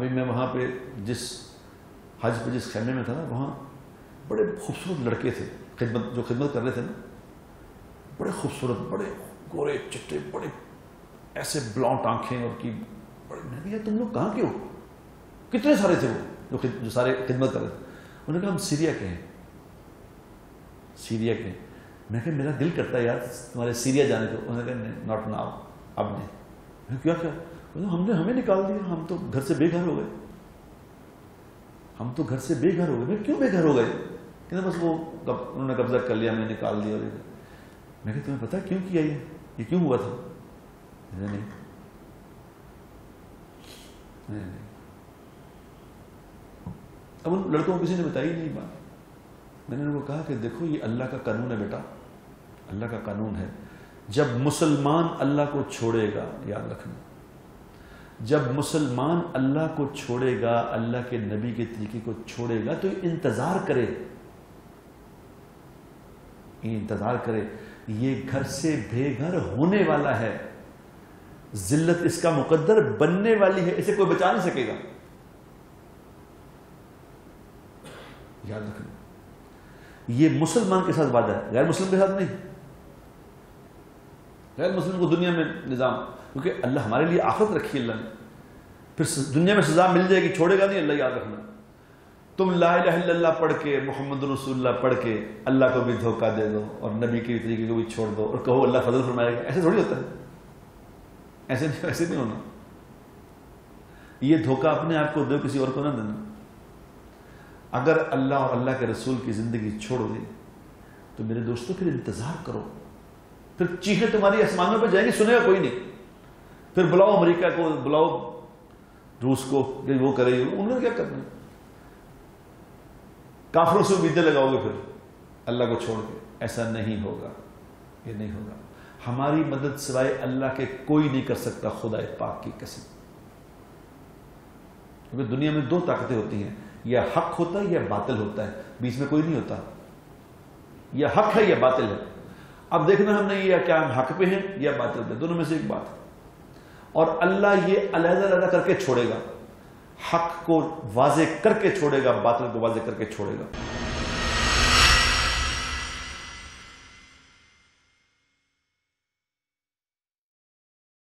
ابھی میں وہاں پہ جس حج پہ جس خیمے میں تھا نا، وہاں بڑے خوبصورت لڑکے تھے جو خدمت کر رہے تھے نا، بڑے خوبصورت، بڑے گورے چٹے، بڑے ایسے بلانٹ آنکھیں اور کی بڑے. میں نے کہا تم لوگ کہاں کے ہو؟ کتنے سارے تھے وہ جو سارے خدمت کر رہے تھے. انہوں نے کہا ہم سیریا کے ہیں. سیریا کے. میں نے کہا میرا دل کرتا ہے یار تمہارے سیریا جانے کو. انہوں نے کہا ناٹ ناؤ، اب نہیں. کیا ہمیں نکال دیا، ہم تو گھر سے بے گھر ہو گئے. ہم تو گھر سے بے گھر ہو گئے. کیوں بے گھر ہو گئے؟ کہ بس وہ انہوں نے قبضہ کر لیا، ہمیں نکال دیا. میں کہا تمہیں پتا کیوں کیا یہ کیوں ہوا تھا؟ نہیں. اب ان لڑکوں کو کسی نے بتائی نہیں بات. میں نے ان کو کہا کہ دیکھو یہ اللہ کا قانون ہے بیٹا، اللہ کا قانون ہے. جب مسلمان اللہ کو چھوڑے گا، یاد رکھنا، جب مسلمان اللہ کو چھوڑے گا، اللہ کے نبی کے طریقے کو چھوڑے گا، تو انتظار کرے، انتظار کرے. یہ گھر سے بے گھر ہونے والا ہے، ذلت اس کا مقدر بننے والی ہے، اسے کوئی بچا نہیں سکے گا. یاد رکھنا یہ مسلمان کے ساتھ وعدہ ہے، غیر مسلم کے ساتھ نہیں. غیر مسلم کو دنیا میں نظام، کیونکہ اللہ ہمارے لیے آخرت رکھی ہے. اللہ نے پھر دنیا میں سزا مل جائے گی، چھوڑے گا نہیں اللہ. یاد رکھنا تم لا الہ الا اللہ پڑھ کے، محمد رسول اللہ پڑھ کے اللہ کو بھی دھوکہ دے دو اور نبی کے طریقے کو بھی چھوڑ دو اور کہو اللہ فضل فرمائے گا. ایسے تھوڑی ہوتا ہے، ایسے نہیں ہونا. یہ دھوکہ اپنے آپ کو دو، کسی اور کو نہ دینا. اگر اللہ اور اللہ کے رسول کی زندگی چھوڑ دی تو میرے دوستوں پھر انتظار کرو. پھر چیخیں تمہاری آسمانوں پہ جائیں گی، سنے گا کوئی نہیں. پھر بلاؤ امریکہ کو، بلاؤ روس کو، وہ کرے گی. انہوں نے کیا کرنا ہے؟ کافروں سے امیدیں لگاؤ گے پھر اللہ کو چھوڑ کے. ایسا نہیں ہوگا، یہ نہیں ہوگا. ہماری مدد سوائے اللہ کے کوئی نہیں کر سکتا، خدا پاک کی قسم. کیونکہ دنیا میں دو طاقتیں ہوتی ہیں، یا حق ہوتا ہے یا باطل ہوتا ہے، بیچ میں کوئی نہیں ہوتا. یا حق ہے یا باطل ہے. اب دیکھنا ہم نے یا کیا ہم حق پہ ہیں یا باطل پہ، دونوں میں سے ایک بات ہے. اور اللہ یہ علیحدہ علیحدہ کر کے چھوڑے گا، حق کو واضح کر کے چھوڑے گا، باطل کو واضح کر کے چھوڑے گا.